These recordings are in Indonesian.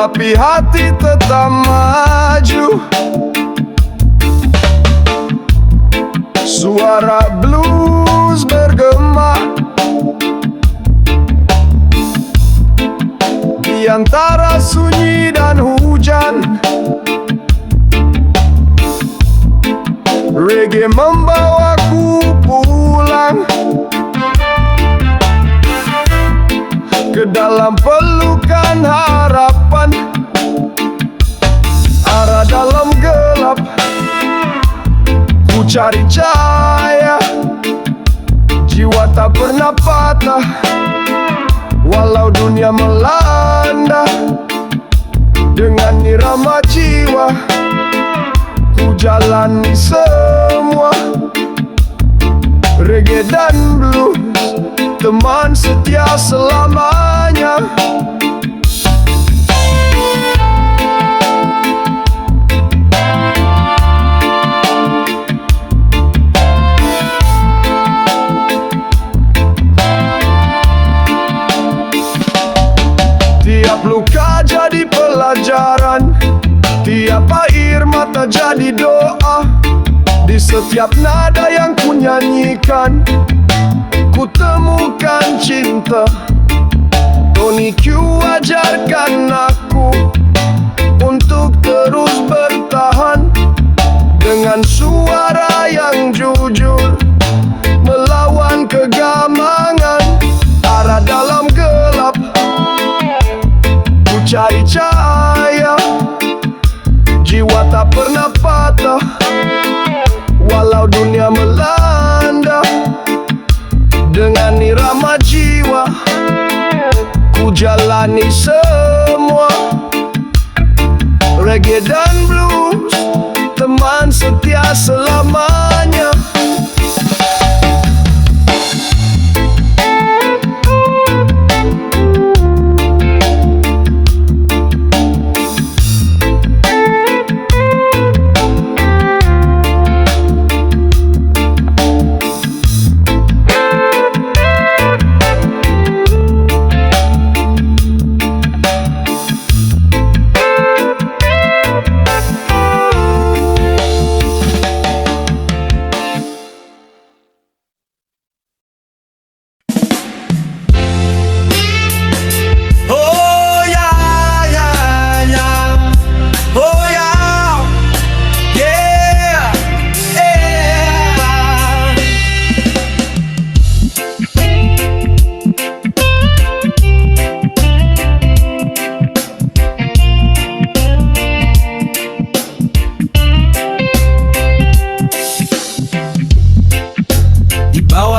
tapi hati tetap maju. Suara blues bergema di antara sunyi dan hujan. Reggae membawaku pulang ke dalam pelukan harapan. Arah dalam gelap, ku cari cahaya. Jiwa tak pernah patah, walau dunia melanda. Dengan irama jiwa, ku jalani semua. Reggae dan blues, teman setia selamanya. Tiap luka jadi pelajaran, tiap air mata jadi doa. Di setiap nada yang ku nyanyikan, ku temukan cinta. Tony Q ajarkan aku untuk terus bertahan. Dengan suara yang jujur, melawan kegamangan. Arah dalam gelap, ku cari cahaya. Jiwa tak pernah patah, walau dunia melanda. Dengan irama jiwa, ku jalani semua. Reggae dan blues, teman setia selamanya.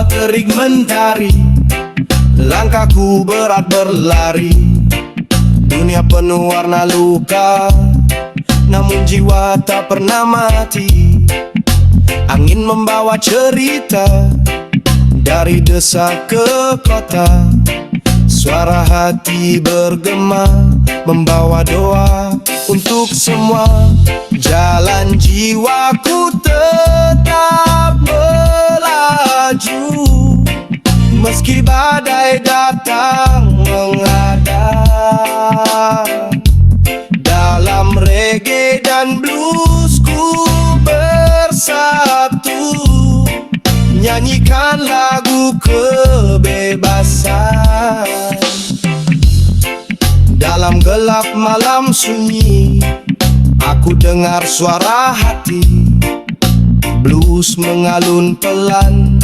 Terik mentari, langkahku berat berlari. Dunia penuh warna luka, namun jiwa tak pernah mati. Angin membawa cerita dari desa ke kota. Suara hati bergema, membawa doa untuk semua. Jalan jiwaku tetap melaju, meski badai datang menghadang. Dalam reggae dan bluesku bersatu, nyanyikan lagu kebebasan. Dalam gelap malam sunyi, aku dengar suara hati. Blues mengalun pelan,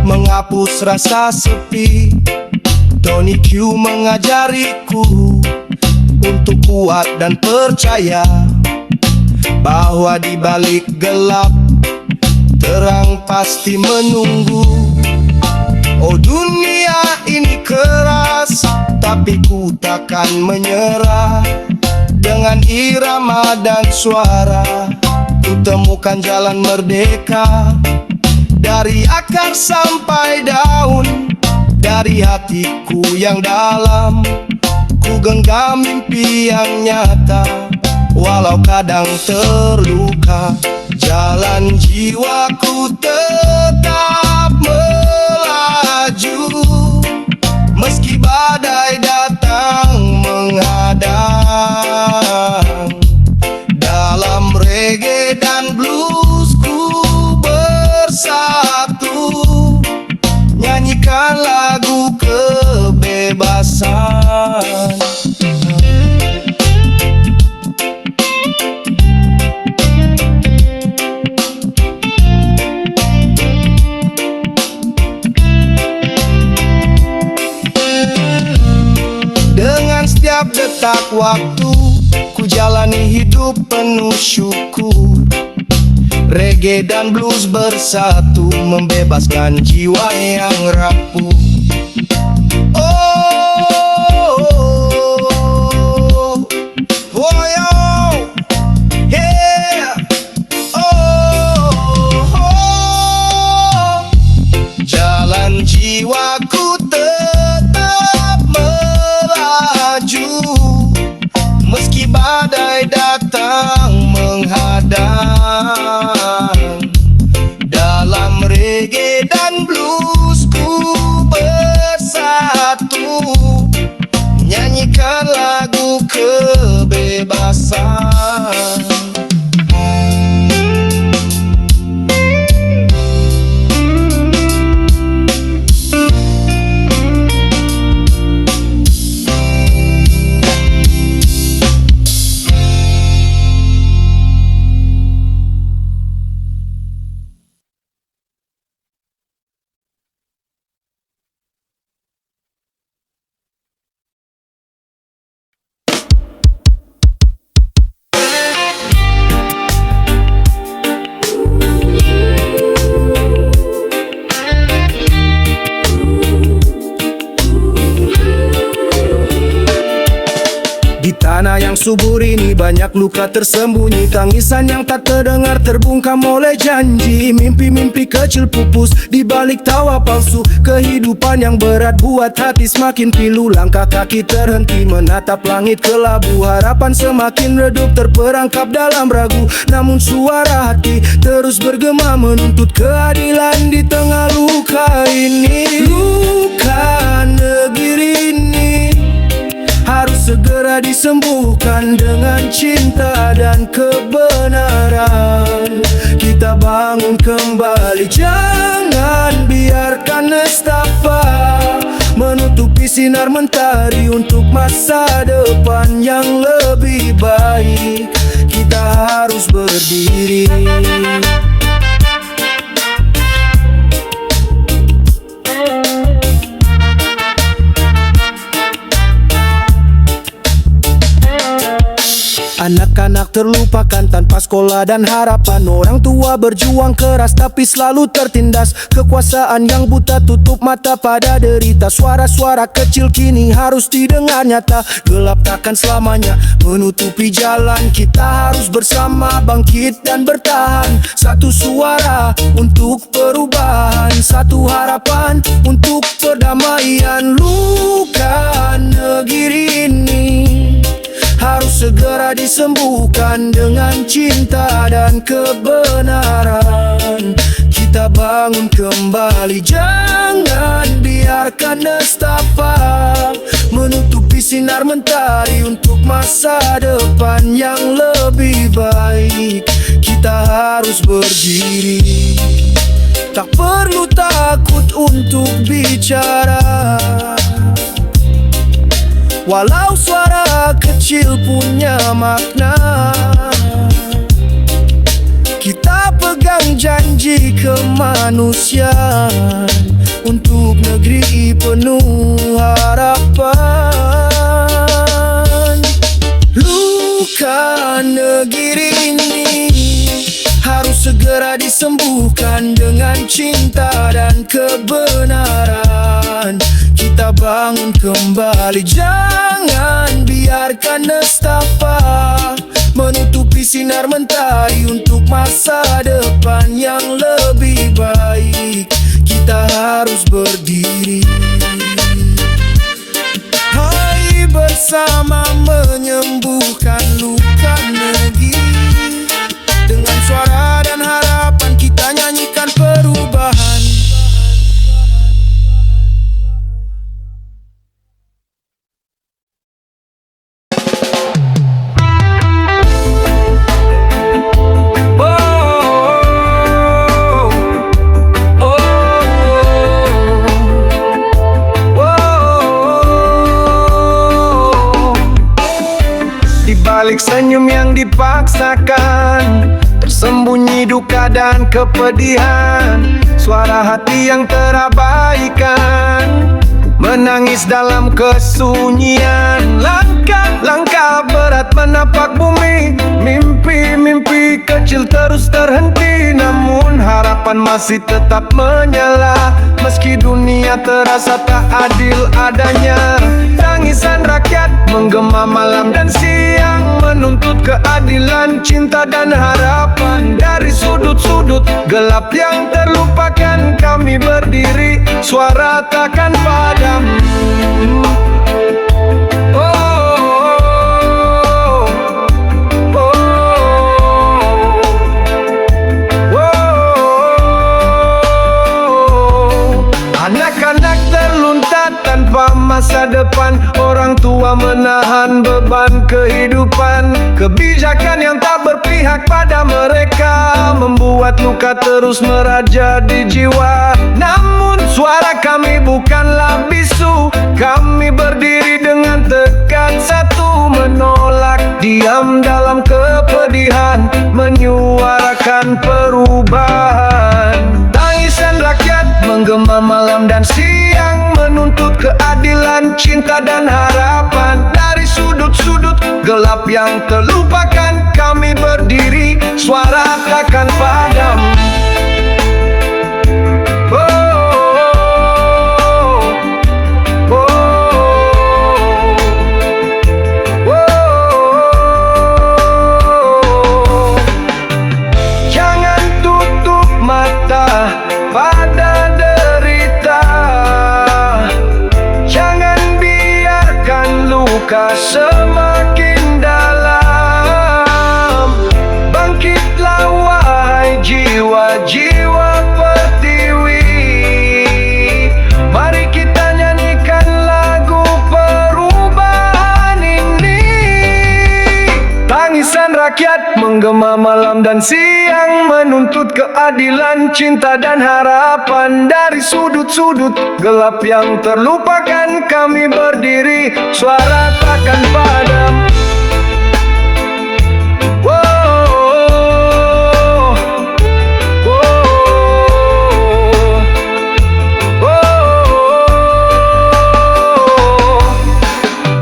menghapus rasa sepi. Tony Q mengajariku untuk kuat dan percaya bahwa di balik gelap terang pasti menunggu. Oh dunia ini keras, tapi ku takkan menyerah. Dengan irama dan suara, ku temukan jalan merdeka. Dari akar sampai daun, dari hatiku yang dalam, ku genggam mimpi yang nyata. Walau kadang terluka, jalan jiwaku tetap melaju. Meski badai datang menghadang, menyanyikan lagu kebebasan. Dengan setiap detak waktu, ku jalani hidup penuh syukur. Reggae dan blues bersatu, membebaskan jiwa yang rapuh. Oh, oh, yo, yeah. Oh, jalan jiwaku tetap melaju, meski badai datang menghadang. Dalam reggae dan bluesku bersatu, nyanyikan lagu kebebasan. Di tanah yang subur ini banyak luka tersembunyi, tangisan yang tak terdengar terbungkam oleh janji. Mimpi-mimpi kecil pupus di balik tawa palsu. Kehidupan yang berat buat hati semakin pilu. Langkah kaki terhenti menatap langit kelabu. Harapan semakin redup terperangkap dalam ragu. Namun suara hati terus bergema menuntut keadilan di tengah luka ini. Luka negeri ini harus segera disembuhkan dengan cinta dan kebenaran. Kita bangun kembali, jangan biarkan nestapa menutupi sinar mentari untuk masa depan yang lebih baik. Kita harus berdiri. Anak-anak terlupakan tanpa sekolah dan harapan. Orang tua berjuang keras tapi selalu tertindas. Kekuasaan yang buta tutup mata pada derita. Suara-suara kecil kini harus didengar nyata. Gelap takkan selamanya menutupi jalan. Kita harus bersama bangkit dan bertahan. Satu suara untuk perubahan, satu harapan untuk perdamaian. Luka negeri ini harus segera disembuhkan dengan cinta dan kebenaran. Kita bangun kembali, jangan biarkan nestapa menutupi sinar mentari untuk masa depan yang lebih baik. Kita harus berdiri, tak perlu takut untuk bicara. Walau suara kecil punya makna, kita pegang janji kemanusiaan untuk negeri penuh harapan. Luka negeri ini harus segera disembuhkan dengan cinta dan kebenaran. Kita bangun kembali, jangan biarkan nestapa menutupi sinar mentari untuk masa depan yang lebih baik. Kita harus berdiri, hai, bersama menyembuhkan luka negeri. Dengan suara dan harapan kita nyanyikan perubahan. balik senyum yang dipaksakan, tersembunyi duka dan kepedihan. Suara hati yang terabaikan, menangis dalam kesunyian. Langkah-langkah berat menapak bumi, mimpi-mimpi kecil terus terhenti. Namun harapan masih tetap menyala, meski dunia terasa tak adil adanya. Tangisan rakyat menggema malam dan siang, menuntut keadilan, cinta dan harapan. Dari sudut-sudut gelap yang terlupakan, kami berdiri, suara takkan padam. Anak-anak terluntar tanpa masa depan, orang tua menahan beban kehidupan. Kebijakan yang tak berpihak pada mereka membuat luka terus meraja di jiwa. Namun suara kami bukanlah bisu, kami berdiri dengan tekad satu, menolak diam dalam kepedihan, menyuarakan perubahan. Tangisan rakyat menggema malam dan siang, menuntut keadilan, cinta dan harapan. Dari sudut-sudut gelap yang terlupakan, kami berdiri, suara takkan padam. Jangan tutup mata pada derita, jangan biarkan luka semakin dalam. Bangkitlah wahai jiwa-jiwa pertiwi, mari kita nyanyikan lagu perubahan ini. Tangisan rakyat menggema malam dan siang, menuntut keadilan, cinta dan harapan. Dari sudut-sudut gelap yang terlupakan, kami berdiri, suara takkan padam.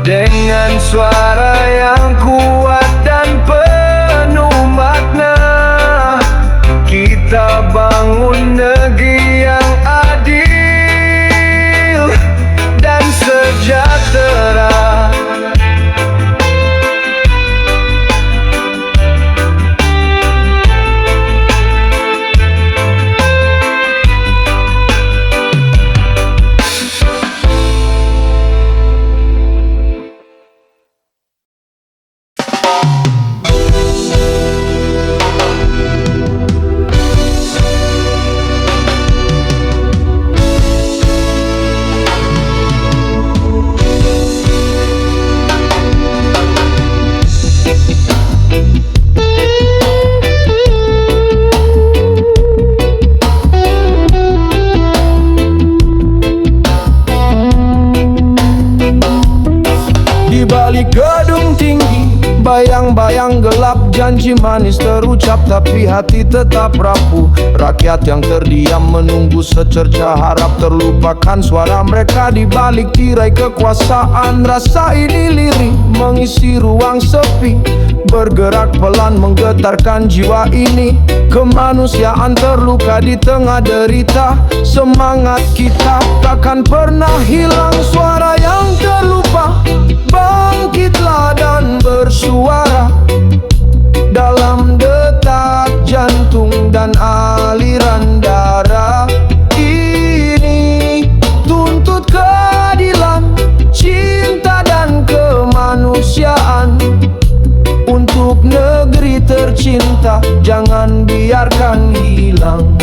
Dengan suara yang kuat dan penuh makna, kita bangun negeri yang adil dan sejahtera. Di balik gedung tinggi, bayang-bayang gelap, janji manis terucap tapi hati tetap rapuh. Rakyat yang terdiam menunggu secerca harap, terlupakan suara mereka di balik tirai kekuasaan. Rasa ini lirik mengisi ruang sepi, bergerak pelan menggetarkan jiwa ini. Kemanusiaan terluka di tengah derita, semangat kita takkan pernah hilang. Suara yang terlupa, bangkitlah dan bersuara. Dalam detak jantung dan aliran darah ini, tuntut keadilan, cinta dan kemanusiaan. Untuk negeri tercinta, jangan biarkan hilang.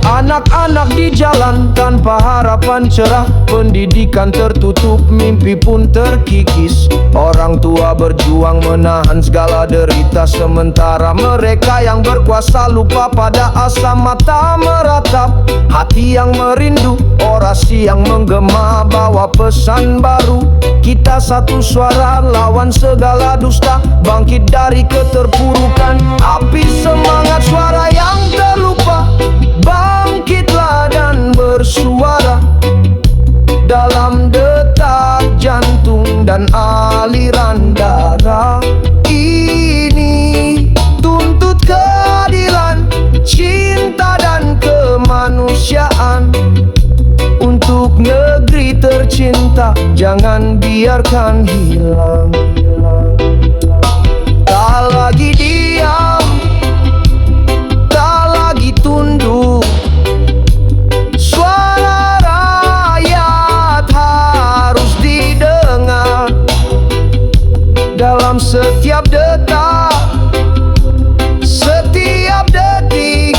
Anak-anak anak di jalan tanpa harapan cerah, pendidikan tertutup, mimpi pun terkikis. Orang tua berjuang menahan segala derita, sementara mereka yang berkuasa lupa pada asa. Mata meratap, hati yang merindu, orasi yang menggema bawa pesan baru. Kita satu suara lawan segala dusta, bangkit dari keterpurukan. Api semangat suara yang terlupa, bangkitlah dan bersuara. Dalam detak jantung dan aliran darah ini, tuntut keadilan, cinta dan kemanusiaan. Untuk negeri tercinta, jangan biarkan hilang. Tak lagi diam, tak lagi tunduk, suara rakyat harus didengar. Dalam setiap detak, setiap detik,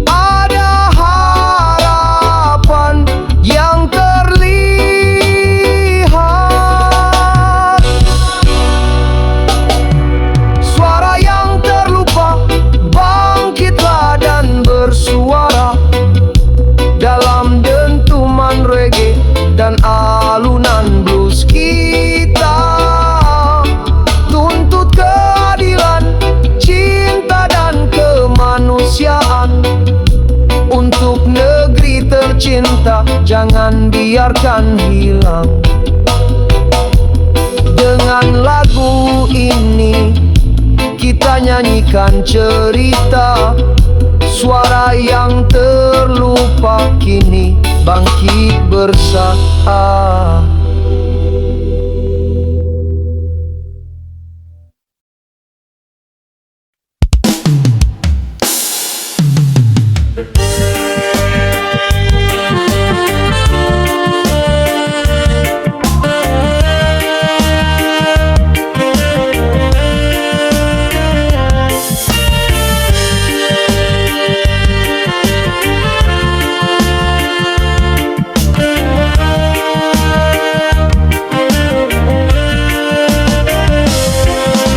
ada harapan yang terlihat. Suara yang terlupa, bangkitlah dan bersuara. Dalam dentuman reggae dan alunan blues kita, tuntut keadilan, cinta dan kemanusiaan. Untuk negeri tercinta, jangan biarkan hilang. Dengan lagu ini kita nyanyikan cerita, suara yang terlupa kini bangkit bersama.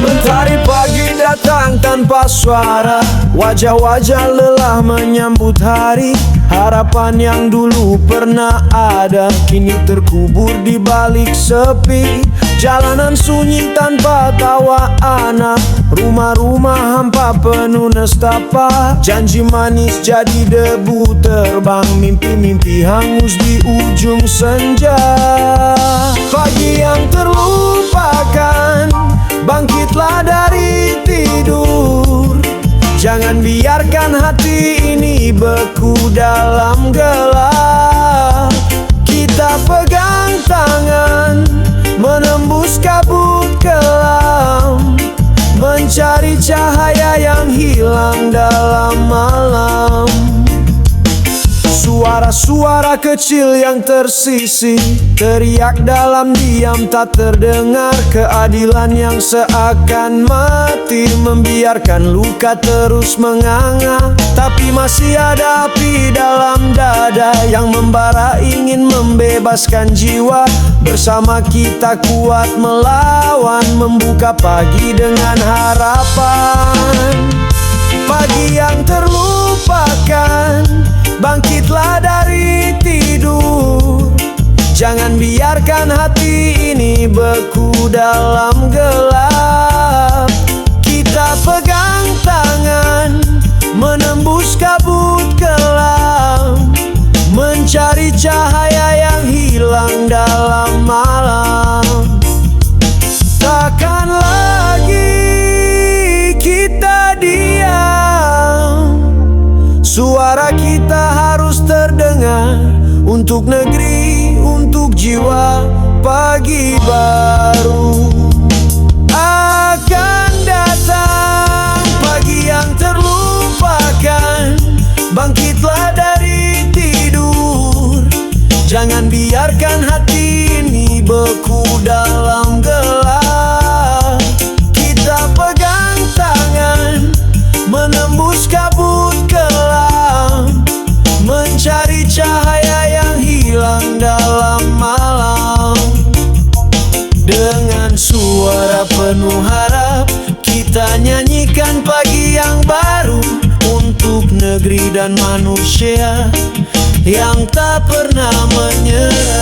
Mentari pagi datang tanpa suara, wajah-wajah lelah menyambut hari. Harapan yang dulu pernah ada, kini terkubur di balik sepi. Jalanan sunyi tanpa tawa anak, rumah-rumah hampa penuh nestapa. Janji manis jadi debu terbang, mimpi-mimpi hangus di ujung senja. Pagi yang terlupakan, bangkitlah dari tidur. Jangan biarkan hati ini beku dalam gelap. Kita pegang tangan, menembus kabut kelam, mencari cahaya yang hilang dalam malam. Suara-suara kecil yang tersisih, teriak dalam diam tak terdengar. Keadilan yang seakan mati, membiarkan luka terus menganga. Tapi masih ada api dalam dada yang membara ingin membebaskan jiwa. Bersama kita kuat melawan, membuka pagi dengan harapan. Pagi yang terlupakan, bangkitlah dari tidur. Jangan biarkan hati ini beku dalam gelap. Kita pegang tangan, menembus kabut kelam, mencari cahaya yang hilang dalam malam. Takkan lagi kita diam, suara kita harus terdengar. Untuk negeri, untuk jiwa, pagi baru akan datang. Pagi yang terlupakan, bangkitlah dari tidur. Jangan biarkan hati ini beku dalam gelap. Kita pegang tangan, menembus kabut kelam, suara penuh harap, kita nyanyikan pagi yang baru untuk negeri dan manusia yang tak pernah menyerah.